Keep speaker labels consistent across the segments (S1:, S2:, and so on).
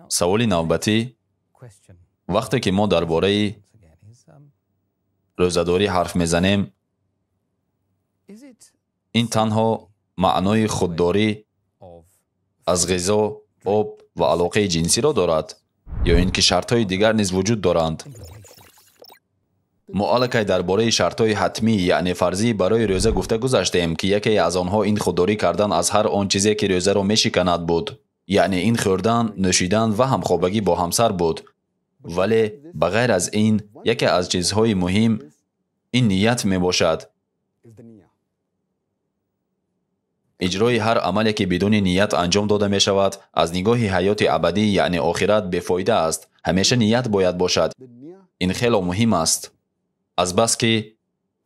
S1: سوالی نوبتی وقتی که ما درباره روزه‌داری حرف میزنیم، این تنها معنای خودداری از غذا، آب و علاقه جنسی را دارد یا اینکه شرط‌های دیگر نیز وجود دارند؟ ما الکی درباره شرط‌های حتمی یعنی فرضی برای روزه گفته گذاشتیم که یکی از آنها این خودداری کردن از هر آن چیزی که روزه را میشکند بود، یعنی این خوردن، نوشیدن و همخوابگی با همسر بود. ولی بغیر از این یکی از چیزهای مهم این نیت می باشد. اجرای هر عملی که بدون نیت انجام داده می شود از نگاه حیات ابدی یعنی آخرت بیفایده است. همیشه نیت باید باشد. این خیلی مهم است. از بس که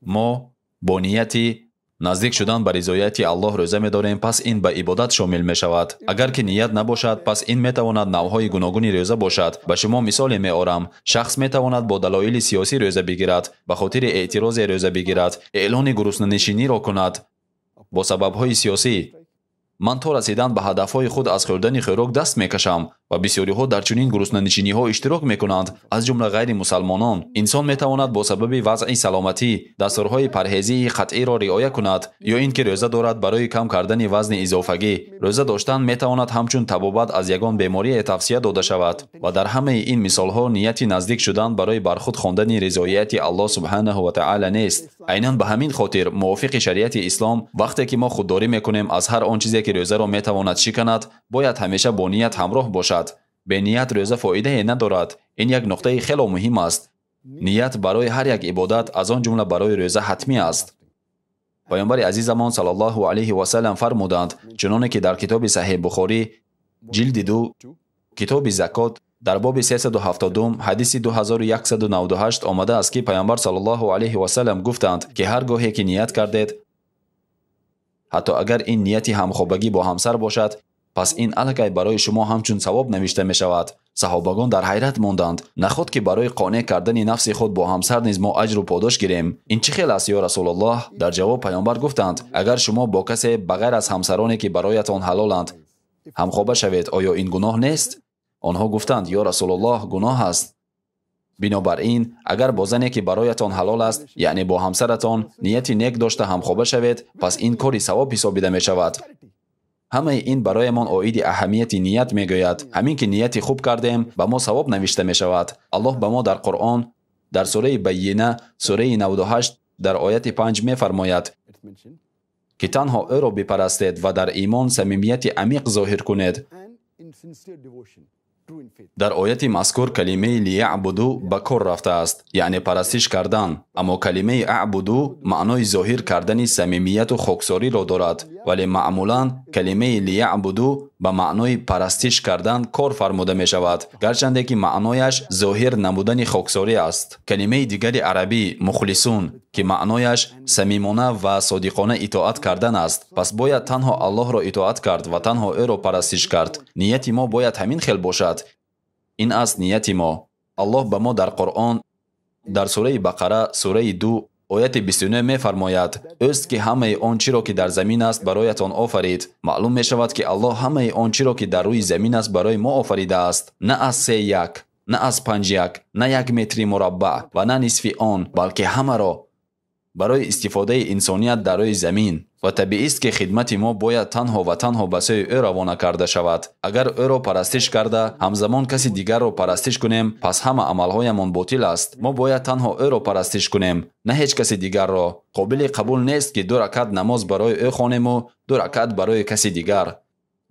S1: ما با نیتی نزدیک شدن به رضایت الله روزه می داریم، پس این به عبادت شامل می شود. اگر که نیت نباشد، پس این می تواند نوعهای گوناگون روزه باشد. به شما مثال می آورم. شخص می تواند با دلایل سیاسی روزه بگیرد، به خاطر اعتراض روزه بگیرد، اعلان گرسنه‌نشینی را کند با سبب‌های سیاسی. من تا رسیدن به هدفهای خود از خوردن خوراک دست میکشم و بسیاری ها در چنین گرسنه‌نشینی ها اشتراک میکنند، از جمله غیر مسلمانان. انسان میتواند با سبب وضع سلامتی دستورهای پرهیزی قطعی را رعایت کند یا اینکه روزه دارد برای کم کردن وزن اضافگی. روزه داشتن میتواند همچون طبابت از یگان بیماری توصیه داده شود و در همه این مثال ها نیت نزدیک شدن برای برخود خواندن رضایت الله سبحانه و تعالی نیست. عیناً به همین خاطر موافق شریعت اسلام وقتی که ما خودداری میکنیم از هر آن چیزی که روزه را میتواند شکند، باید همیشه با نیت همراه باشد. به نیت روزه فایده ندارد. این یک نقطه خیلی مهم است. نیت برای هر یک عبادت از آن جمله برای روزه حتمی است. پیامبر عزیزمان صلی الله علیه و سلم فرمودند، چنانه که در کتاب صحیح بخاری جلد 2 کتاب زکات در باب 370 حدیث 2198 آمده است که پیامبر صلی الله علیه و سلم گفتند که هر گاهی که نیت کردید، حتی اگر این نیتی همخوابگی با همسر باشد، پس این الکی برای شما همچون ثواب نوشته می شود. صحابگان در حیرت ماندند. نخود که برای قانع کردن نفس خود با همسر نیز ما اجر و پاداش گیریم. این چه خیلی است یا رسول الله؟ در جواب پیامبر گفتند، اگر شما با کسی بغیر از همسرانی که برایتان حلالند همخوابه شوید، آیا این گناه نیست؟ آنها گفتند، یا رسول الله گناه است. بنابراین اگر با زنی که برایتان حلال است یعنی با همسرتان نیتی نیک داشته همخوابه شوید، پس این کاری ثواب حسابیده می شود. همه این برایمان عاید اهمیت نیت میگوید. همین که نیتی خوب کردیم به ما ثواب نوشته می شود. الله به ما در قرآن در سوره بینه سوره 98 در آیت 5 می فرماید که تنها او را بپرستید و در ایمان صمیمیت عمیق ظاهر کنید. در آیت مذکور کلمه لیعبدو به کار رفته است، یعنی پرستش کردن، اما کلمه اعبدو معنای ظاهر کردن صمیمیت و خاکساری را دارد، ولی معمولا کلمه لیعبدو به معنای پرستش کردن کار فرموده می شود، گرچند که معنایش ظاهر نمودن خاکساری است. کلمه دیگر عربی مخلصون که معنایش صمیمانه و صادقانه اطاعت کردن است. پس باید تنها الله را اطاعت کرد و تنها او را پرستش کرد. نیت ما باید همین خیل باشد. این است نیت ما. الله به ما در قرآن در سوره بقره سوره 2 آیت 29 می فرماید اوست که همه آنچه را که در زمین است برایتان آفرید. معلوم می شود که الله همه آنچه را که در روی زمین است برای ما آفریده است، نه از 3 یک، نه از 5 یک، نه 1 متر مربع و نه نصف آن، بلکه همه را برای استفاده انسانیت در روی زمین. و طبیعی است که خدمت ما باید تنها و تنها به سوی او روانه کرده شود. اگر او را پرستش کرده همزمان کسی دیگر را پرستش کنیم، پس همه عملهایمان باطل است. ما باید تنها او را پرستش کنیم، نه هیچ کسی دیگر را. قابل قبول نیست که 2 رکعت نماز برای او خوانیم و 2 رکعت برای کسی دیگر.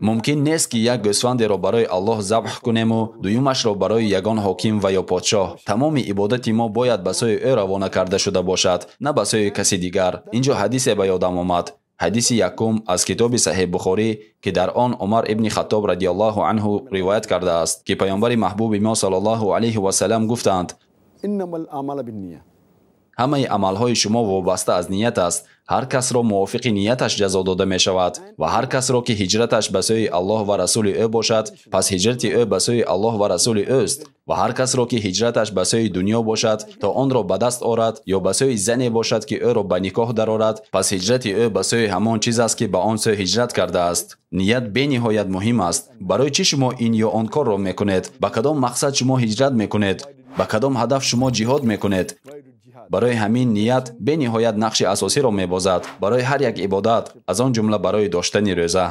S1: ممکن نیست که یک گوسفند را برای الله ذبح کنیم و دویمش را برای یگان حاکم و یا پادشاه. تمام عبادت ما باید به سوی او روانه کرده شده باشد، نه به سوی کسی دیگر. اینجا حدیث به یادم آمد. حدیث یکم از کتاب صحیح بخاری که در آن عمر ابن خطاب رضی الله عنه روایت کرده است که پیامبر محبوب ما صلی الله علیه و سلم گفتند: انما الاعمال بالنیه. ҳамаи амалҳои шумо вобаста аз ният аст. ҳар касро мувофиқи нияташ ҷазо дода мешавад ва ҳар касро ки ҳиҷраташ ба сӯи Аллоҳ ва расули ӯ бошад, пас ҳиҷрати ӯ ба сӯи Аллоҳ ва расули ӯст. ва ҳар касро ки ҳиҷраташ ба сӯи дунё бошад, то онро ба даст орад, ё ба сӯи зане бошад ки ӯро ба никоҳ дарорад, пас ҳиҷрати ӯ ба сӯи ҳамон чиз аст ки ба он сӯ ҳиҷрат кардааст. ният бениҳоят муҳим аст. барои чӣ шумо ин ё он корро мекунед? ба кадом мақсад шумо ҳиҷрат мекунед? ба кадом ҳадаф шумо ҷиҳод мекунед? барои ҳамин ният бениҳоят нақши асосиро мебозад барои ҳар як ибодат, аз он ҷумла барои доштани рӯза.